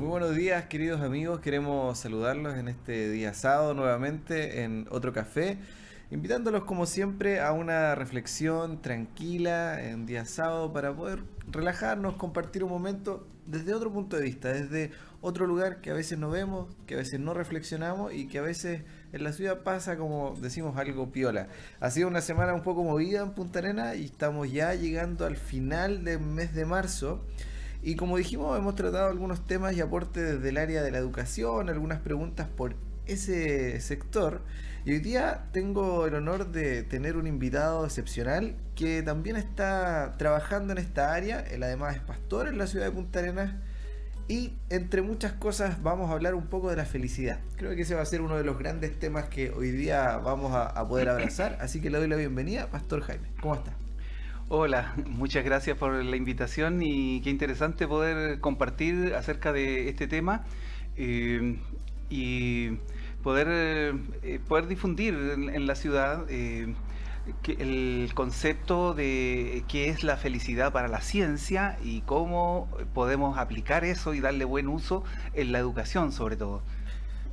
Muy buenos días, queridos amigos. Queremos saludarlos en este día sábado nuevamente en otro café, invitándolos como siempre a una reflexión tranquila en día sábado para poder relajarnos, compartir un momento desde otro punto de vista, desde otro lugar que a veces no vemos, que a veces no reflexionamos y que a veces en la ciudad pasa como decimos algo piola. Ha sido una semana un poco movida en Punta Arenas y estamos ya llegando al final del mes de marzo. Y como dijimos, hemos tratado algunos temas y aportes desde el área de la educación, algunas preguntas por ese sector. Y hoy día tengo el honor de tener un invitado excepcional que también está trabajando en esta área. Él además es pastor en la ciudad de Punta Arenas. Y entre muchas cosas vamos a hablar un poco de la felicidad. Creo que ese va a ser uno de los grandes temas que hoy día vamos a poder abrazar. Así que le doy la bienvenida, Pastor Jaime. ¿Cómo está? Hola, muchas gracias por la invitación y qué interesante poder compartir acerca de este tema eh, y poder difundir en la ciudad el concepto de qué es la felicidad para la ciencia y cómo podemos aplicar eso y darle buen uso en la educación sobre todo.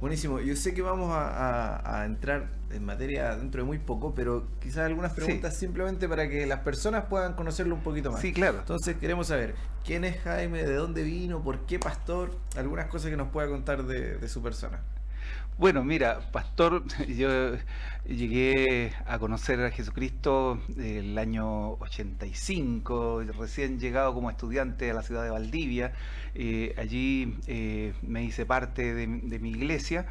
Buenísimo, yo sé que vamos a entrar en materia dentro de muy poco, pero quizás algunas Sí, preguntas simplemente para que las personas puedan conocerlo un poquito más. sí, claro. Entonces queremos saber quién es Jaime, de dónde vino, por qué pastor, algunas cosas que nos pueda contar de su persona. Bueno, mira, pastor, yo llegué a conocer a Jesucristo el año 85, recién llegado como estudiante a la ciudad de Valdivia. Allí me hice parte de mi iglesia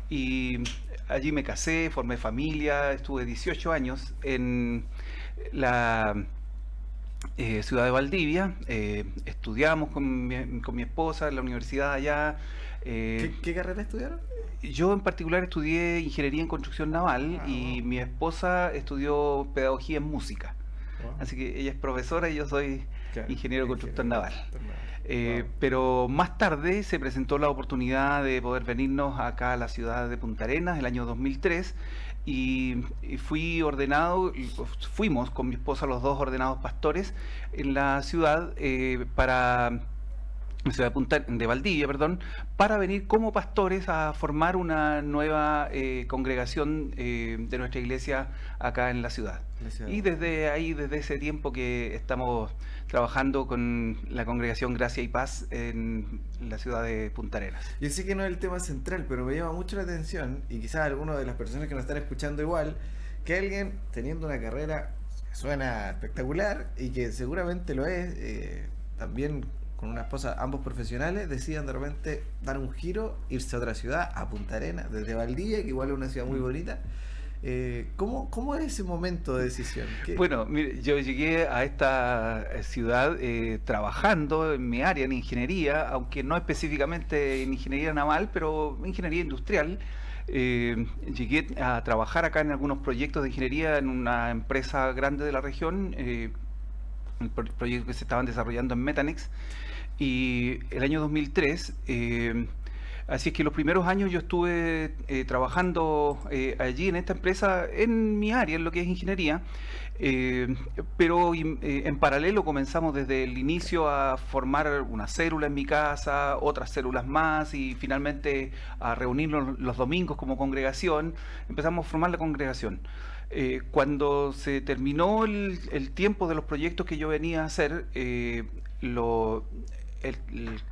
y allí me casé, formé familia, estuve 18 años en la ciudad de Valdivia, estudiamos con mi esposa en la universidad allá. eh, ¿Qué carrera estudiaron? yo en particular estudié ingeniería en construcción naval Ah, y wow. mi esposa estudió pedagogía en música. Wow. Así que ella es profesora y yo soy Claro, ingeniero constructor ingeniero naval. constructor naval. Wow. Pero más tarde se presentó la oportunidad de poder venirnos acá a la ciudad de Punta Arenas el año 2003 y fui ordenado, fuimos con mi esposa los dos ordenados pastores en la ciudad para la ciudad de Valdivia, perdón, para venir como pastores a formar una nueva congregación de nuestra iglesia acá en la ciudad. La ciudad de Y Valdivia. desde ahí, desde ese tiempo que estamos trabajando con la congregación Gracia y Paz en la ciudad de Punta Arenas. Yo sé que no es el tema central, pero me llama mucho la atención, y quizás algunas de las personas que nos están escuchando igual, que alguien teniendo una carrera que suena espectacular y que seguramente lo es, también con una esposa, ambos profesionales, decidan de repente dar un giro, irse a otra ciudad, a Punta Arenas, desde Valdivia, que igual es una ciudad muy Mm. bonita. ¿Cómo es ese momento de decisión? Bueno, mire, yo llegué a esta ciudad trabajando en mi área en ingeniería, aunque no específicamente en ingeniería naval, pero ingeniería industrial. Llegué a trabajar acá en algunos proyectos de ingeniería en una empresa grande de la región, proyectos que se estaban desarrollando en Metanex. Y el año 2003, así es que los primeros años yo estuve trabajando allí en esta empresa, en mi área, en lo que es ingeniería, eh, pero en paralelo comenzamos desde el inicio a formar una célula en mi casa, otras células más y finalmente a reunirnos los domingos como congregación. Empezamos a formar la congregación. Cuando se terminó el tiempo de los proyectos que yo venía a hacer, el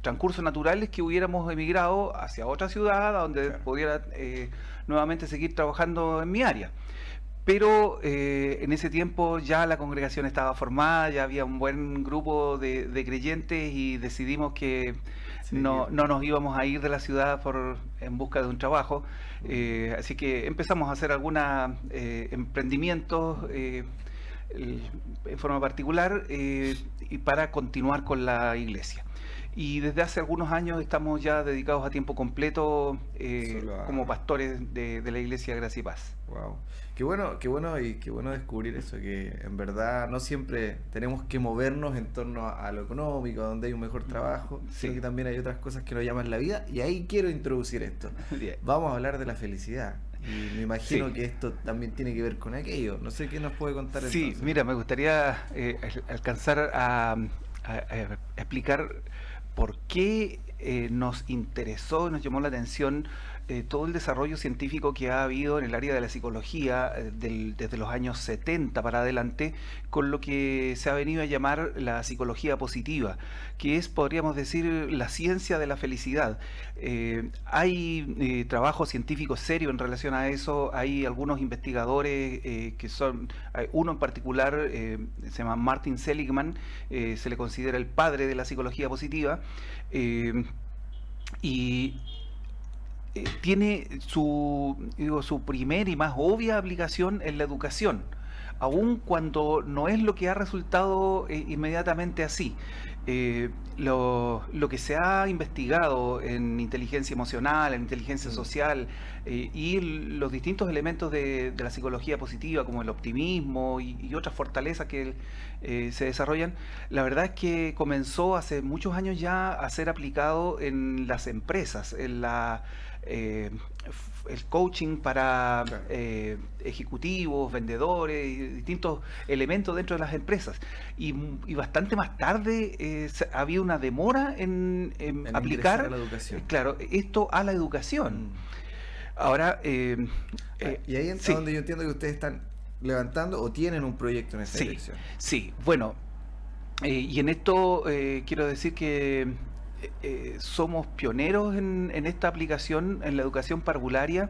transcurso natural es que hubiéramos emigrado hacia otra ciudad, a donde Claro. pudiera nuevamente seguir trabajando en mi área. Pero en ese tiempo ya la congregación estaba formada, ya había un buen grupo de creyentes y decidimos que Seguir. no nos íbamos a ir de la ciudad en busca de un trabajo. Así que empezamos a hacer algunos emprendimientos en forma particular y para continuar con la iglesia. Y desde hace algunos años estamos ya dedicados a tiempo completo Solo como a... pastores de la iglesia Gracia y Paz. Wow, qué bueno y qué bueno descubrir eso, que en verdad no siempre tenemos que movernos en torno a lo económico, a donde hay un mejor trabajo, sino Sí, que también hay otras cosas que nos llaman la vida y ahí quiero introducir esto. bien. Vamos a hablar de la felicidad y me imagino Sí, que esto también tiene que ver con aquello. No sé qué nos puede contar sí, entonces. mira, me gustaría alcanzar a explicar por qué nos interesó, nos llamó la atención todo el desarrollo científico que ha habido en el área de la psicología desde los años 70 para adelante, con lo que se ha venido a llamar la psicología positiva, que es, podríamos decir, la ciencia de la felicidad. Hay trabajo científico serio en relación a eso, hay algunos investigadores que son, uno en particular se llama Martin Seligman, se le considera el padre de la psicología positiva, y tiene su primer y más obvia aplicación en la educación, aun cuando no es lo que ha resultado inmediatamente así. Lo que se ha investigado en inteligencia emocional, en inteligencia social y los distintos elementos de la psicología positiva, como el optimismo y otras fortalezas que se desarrollan, la verdad es que comenzó hace muchos años ya a ser aplicado en las empresas, en el coaching para ejecutivos, vendedores y distintos elementos dentro de las empresas. Y bastante más tarde había una demora en aplicar a la educación. Claro, esto a la educación. Ahora, y ahí es sí. donde yo entiendo que ustedes están levantando o tienen un proyecto en esa dirección. Sí, bueno, y en esto quiero decir que somos pioneros en esta aplicación en la educación parvularia,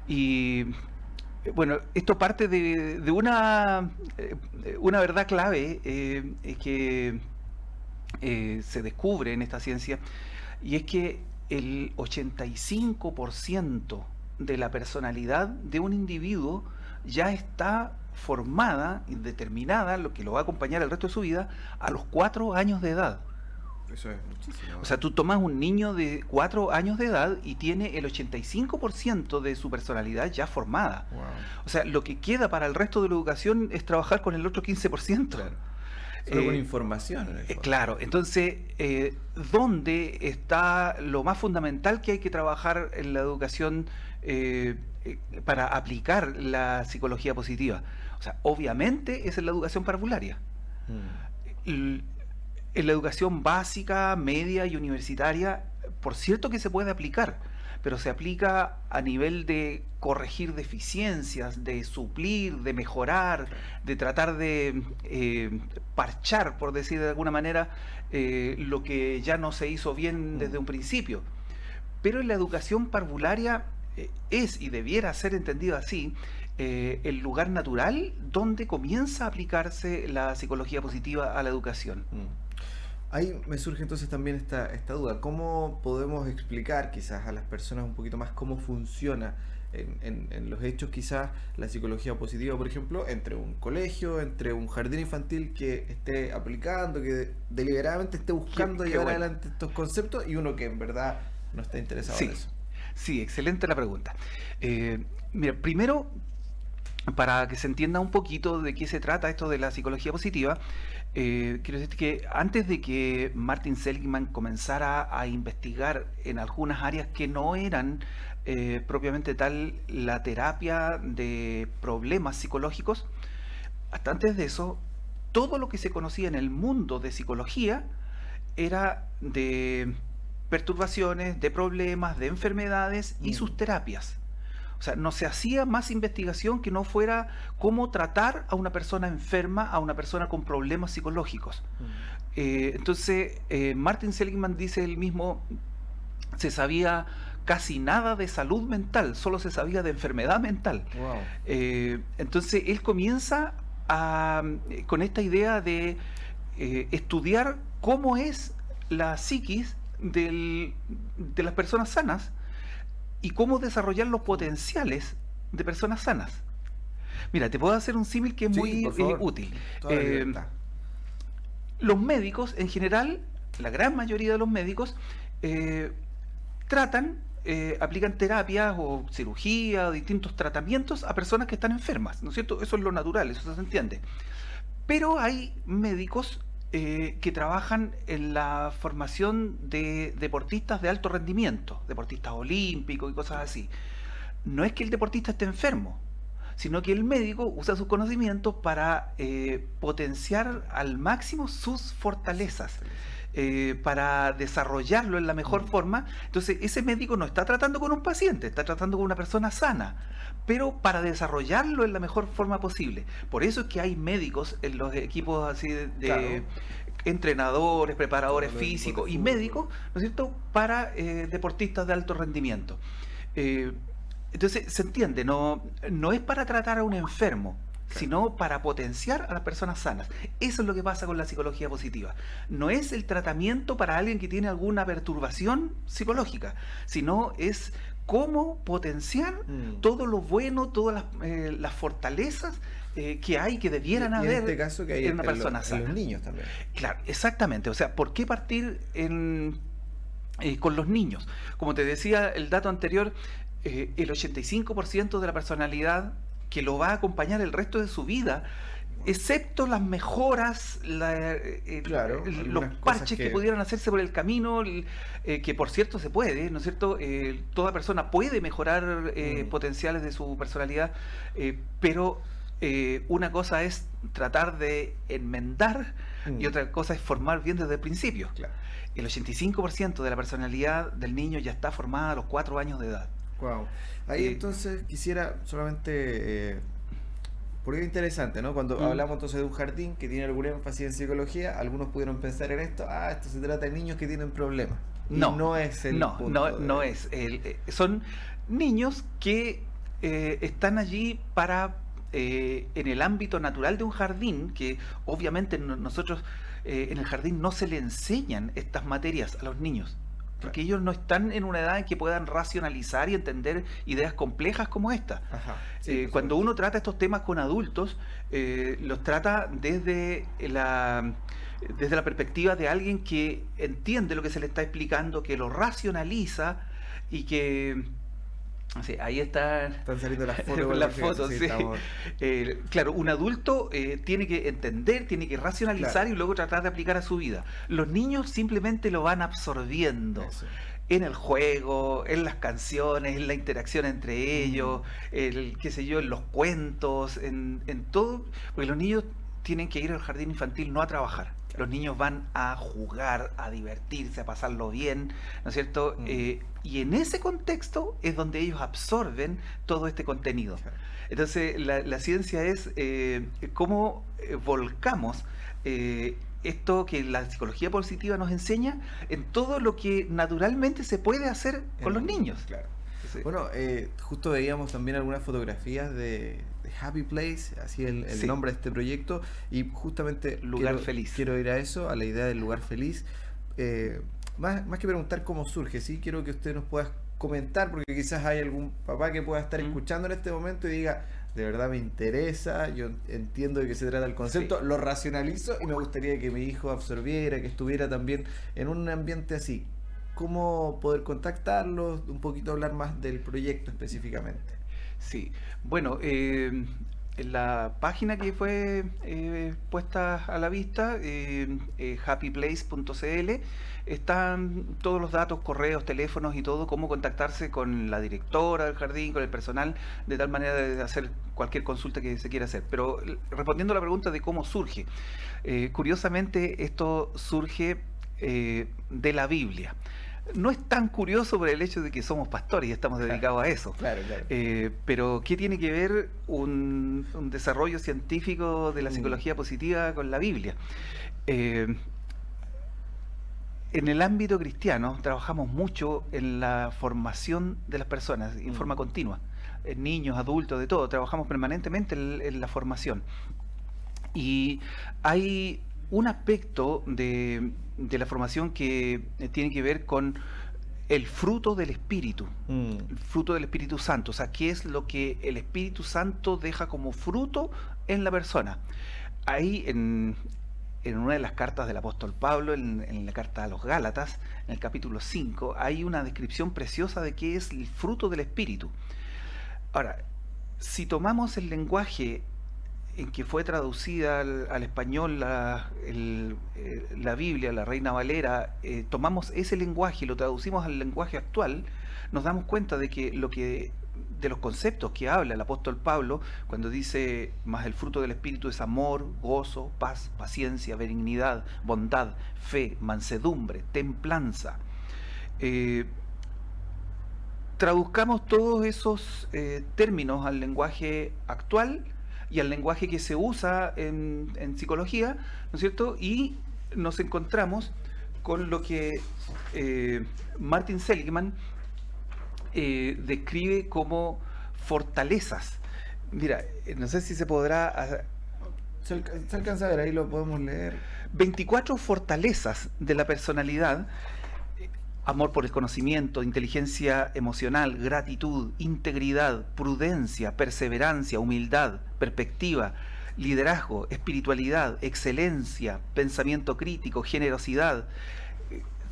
y bueno, esto parte de una verdad clave que se descubre en esta ciencia, y es que el 85% de la personalidad de un individuo ya está formada y determinada, lo que lo va a acompañar el resto de su vida, a los 4 años de edad. Eso es muchísimo. O sea, tú tomas un niño de 4 años de edad y tiene el 85% de su personalidad ya formada. Wow. O sea, lo que queda para el resto de la educación es trabajar con el otro 15%. Claro. Solo con información. En el fondo. Claro, entonces, ¿dónde está lo más fundamental que hay que trabajar en la educación para aplicar la psicología positiva? O sea, obviamente es en la educación parvularia. En la educación básica, media y universitaria, por cierto que se puede aplicar, pero se aplica a nivel de corregir deficiencias, de suplir, de mejorar, de tratar de parchar, por decir de alguna manera, lo que ya no se hizo bien desde un principio. Pero en la educación parvularia es y debiera ser entendido así, el lugar natural donde comienza a aplicarse la psicología positiva a la educación. Ahí me surge entonces también esta duda. ¿Cómo podemos explicar quizás a las personas un poquito más cómo funciona en los hechos quizás la psicología positiva, por ejemplo, entre un colegio, entre un jardín infantil que esté aplicando, que deliberadamente esté buscando llevar adelante estos conceptos, y uno que en verdad no está interesado en eso? Sí, excelente la pregunta. Mira, primero, para que se entienda un poquito de qué se trata esto de la psicología positiva, quiero decir que antes de que Martin Seligman comenzara a investigar en algunas áreas que no eran propiamente tal la terapia de problemas psicológicos, hasta antes de eso, todo lo que se conocía en el mundo de psicología era de perturbaciones, de problemas, de enfermedades y sus terapias. O sea, no se hacía más investigación que no fuera cómo tratar a una persona enferma, a una persona con problemas psicológicos. Entonces, Martin Seligman dice él mismo, se sabía casi nada de salud mental, solo se sabía de enfermedad mental. Wow. Entonces, él comienza con esta idea de estudiar cómo es la psiquis de las personas sanas, y cómo desarrollar los potenciales de personas sanas. Mira, te puedo hacer un símil que es muy útil. Los médicos, en general, la gran mayoría de los médicos, aplican terapias o cirugía o distintos tratamientos a personas que están enfermas, ¿no es cierto? Eso es lo natural, eso se entiende. Pero hay médicos que trabajan en la formación de deportistas de alto rendimiento, deportistas olímpicos y cosas así. No es que el deportista esté enfermo, sino que el médico usa sus conocimientos para potenciar al máximo sus fortalezas. para desarrollarlo en la mejor forma. Entonces, ese médico no está tratando con un paciente, está tratando con una persona sana, pero para desarrollarlo en la mejor forma posible. Por eso es que hay médicos en los equipos así Claro. entrenadores, preparadores Todos los equipos de físicos y fútbol. médicos, ¿no es cierto?, para deportistas de alto rendimiento. Eh, entonces, se entiende, no es para tratar a un enfermo, Claro. sino para potenciar a las personas sanas. Eso es lo que pasa con la psicología positiva. No es el tratamiento para alguien que tiene alguna perturbación psicológica, sino es cómo potenciar todo lo bueno, todas las fortalezas que hay, que debieran Y en haber este caso que hay en una persona en sana. los niños también. Claro, exactamente. O sea, ¿por qué partir con los niños? Como te decía el dato anterior, el 85% de la personalidad que lo va a acompañar el resto de su vida, excepto las mejoras, Claro, los algunas cosas parches que pudieran hacerse por el camino, que por cierto se puede, ¿no es cierto? Toda persona puede mejorar potenciales de su personalidad, pero una cosa es tratar de enmendar y otra cosa es formar bien desde el principio. Claro. El 85% de la personalidad del niño ya está formada a los 4 años de edad. Wow. Ahí entonces quisiera solamente, porque es interesante, ¿no? Cuando hablamos entonces de un jardín que tiene algún énfasis en psicología, algunos pudieron pensar en esto, esto se trata de niños que tienen problemas. Y no es el punto no es. Son niños que están allí para, en el ámbito natural de un jardín, que obviamente nosotros en el jardín no se le enseñan estas materias a los niños. Porque ellos no están en una edad en que puedan racionalizar y entender ideas complejas como esta. Ajá, sí, cuando uno trata estos temas con adultos, los trata desde la perspectiva de alguien que entiende lo que se le está explicando, que lo racionaliza y que... Sí, ahí están saliendo las fotos. las fotos, sí. Claro, un adulto tiene que entender, tiene que racionalizar y luego tratar de aplicar a su vida. Los niños simplemente lo van absorbiendo. Eso. En el juego, en las canciones, en la interacción entre ellos, qué sé yo, en los cuentos, en todo, porque los niños tienen que ir al jardín infantil no a trabajar. Los niños van a jugar, a divertirse, a pasarlo bien, ¿no es cierto? Y en ese contexto es donde ellos absorben todo este contenido. Entonces, la ciencia es cómo volcamos esto que la psicología positiva nos enseña en todo lo que naturalmente se puede hacer con los niños. Claro. Sí. Bueno, justo veíamos también algunas fotografías de Happy Place, así el nombre de este proyecto, y justamente Lugar Feliz. Quiero ir a eso, a la idea del lugar feliz. Más que preguntar cómo surge, sí quiero que usted nos pueda comentar, porque quizás hay algún papá que pueda estar escuchando en este momento y diga, de verdad me interesa, yo entiendo de qué se trata el concepto, lo racionalizo y me gustaría que mi hijo absorbiera, que estuviera también en un ambiente así. ¿Cómo poder contactarlos? Un poquito hablar más del proyecto específicamente. Sí, bueno, en la página que fue puesta a la vista, happyplace.cl, están todos los datos, correos, teléfonos y todo, cómo contactarse con la directora del jardín, con el personal, de tal manera de hacer cualquier consulta que se quiera hacer. Pero respondiendo a la pregunta de cómo surge, curiosamente esto surge de la Biblia. No es tan curioso por el hecho de que somos pastores y estamos dedicados a eso. Claro, claro. Pero ¿qué tiene que ver un desarrollo científico de la psicología positiva con la Biblia? En el ámbito cristiano trabajamos mucho en la formación de las personas en forma continua. Niños, adultos, de todo. Trabajamos permanentemente en la formación. Y hay un aspecto de la formación que tiene que ver con el fruto del Espíritu, el fruto del Espíritu Santo. O sea, ¿qué es lo que el Espíritu Santo deja como fruto en la persona? Ahí en una de las cartas del apóstol Pablo, en la carta a los Gálatas, en el capítulo 5, hay una descripción preciosa de qué es el fruto del Espíritu. Ahora, si tomamos el lenguaje en que fue traducida al español la Biblia, la Reina Valera, tomamos ese lenguaje y lo traducimos al lenguaje actual, nos damos cuenta de que lo que de los conceptos que habla el apóstol Pablo cuando dice, más el fruto del Espíritu es amor, gozo, paz, paciencia, benignidad, bondad, fe, mansedumbre, templanza. Traduzcamos todos esos términos al lenguaje actual y al lenguaje que se usa en psicología, ¿no es cierto? Y nos encontramos con lo que Martin Seligman describe como fortalezas. Mira, no sé si se podrá... Se alcanza a ver, ahí lo podemos leer. 24 fortalezas de la personalidad: amor por el conocimiento, inteligencia emocional, gratitud, integridad, prudencia, perseverancia, humildad, perspectiva, liderazgo, espiritualidad, excelencia, pensamiento crítico, generosidad.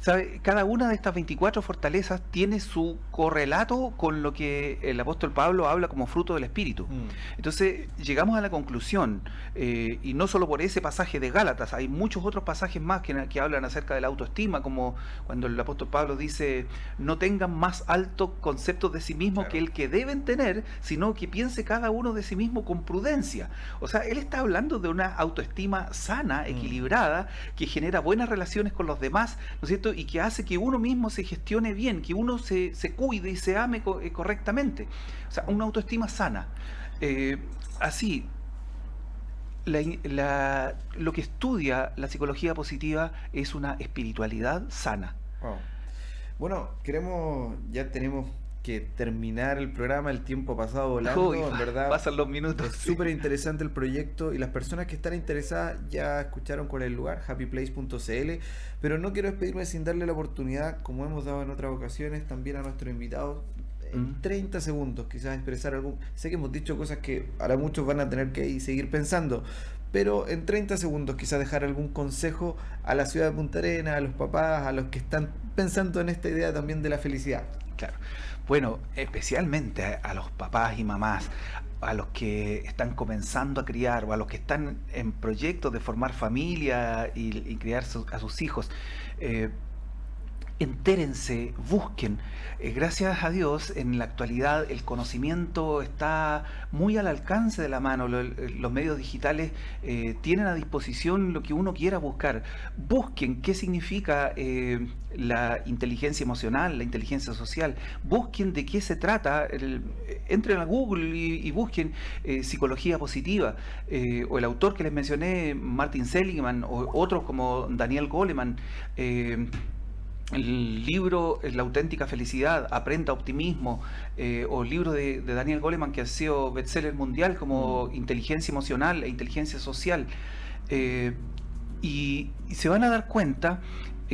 ¿Sabe? Cada una de estas 24 fortalezas tiene su correlato con lo que el apóstol Pablo habla como fruto del Espíritu. Entonces llegamos a la conclusión, y no solo por ese pasaje de Gálatas, hay muchos otros pasajes más que hablan acerca de la autoestima, como cuando el apóstol Pablo dice, no tengan más alto concepto de sí mismo que el que deben tener, sino que piense cada uno de sí mismo con prudencia. O sea, él está hablando de una autoestima sana, equilibrada, que genera buenas relaciones con los demás, ¿no es cierto? Y que hace que uno mismo se gestione bien, que uno se cuide y se ame correctamente. O sea, una autoestima sana. Así, lo que estudia la psicología positiva es una espiritualidad sana. Wow. Bueno, ya tenemos que terminar el programa, el tiempo ha pasado volando, en verdad. Pasan los minutos. Es súper interesante el proyecto y las personas que están interesadas ya escucharon cuál es el lugar, happyplace.cl, pero no quiero despedirme sin darle la oportunidad, como hemos dado en otras ocasiones, también a nuestros invitados, en 30 segundos quizás expresar algún... Sé que hemos dicho cosas que ahora muchos van a tener que seguir pensando, pero en 30 segundos quizás dejar algún consejo a la ciudad de Punta Arenas, a los papás, a los que están pensando en esta idea también de la felicidad. Claro. Bueno, especialmente a los papás y mamás, a los que están comenzando a criar o a los que están en proyectos de formar familia y criar a sus hijos. Entérense, busquen. Gracias a Dios, en la actualidad el conocimiento está muy al alcance de la mano. Los medios digitales tienen a disposición lo que uno quiera buscar. Busquen qué significa la inteligencia emocional, la inteligencia social. Busquen de qué se trata. Entren a Google y busquen psicología positiva. O el autor que les mencioné, Martin Seligman, o otros como Daniel Goleman. El libro La auténtica felicidad, Aprenda optimismo, o el libro de Daniel Goleman que ha sido bestseller mundial como Inteligencia emocional e inteligencia social. Y se van a dar cuenta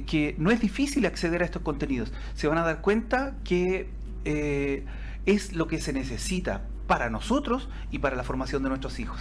que no es difícil acceder a estos contenidos. Se van a dar cuenta que es lo que se necesita para nosotros y para la formación de nuestros hijos.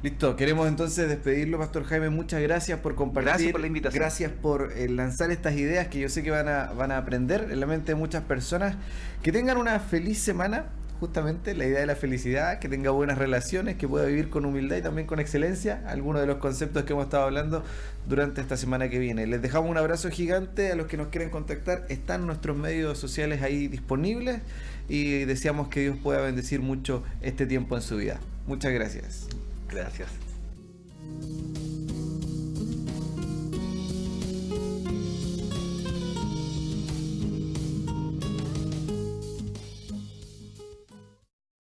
Listo, queremos entonces despedirlo, Pastor Jaime. Muchas gracias por compartir. Gracias por la invitación. Gracias por lanzar estas ideas que yo sé que van a aprender en la mente de muchas personas. Que tengan una feliz semana, justamente la idea de la felicidad, que tenga buenas relaciones, que pueda vivir con humildad y también con excelencia. Algunos de los conceptos que hemos estado hablando durante esta semana que viene. Les dejamos un abrazo gigante. A los que nos quieren contactar, están nuestros medios sociales ahí disponibles y deseamos que Dios pueda bendecir mucho este tiempo en su vida. Muchas gracias. Gracias.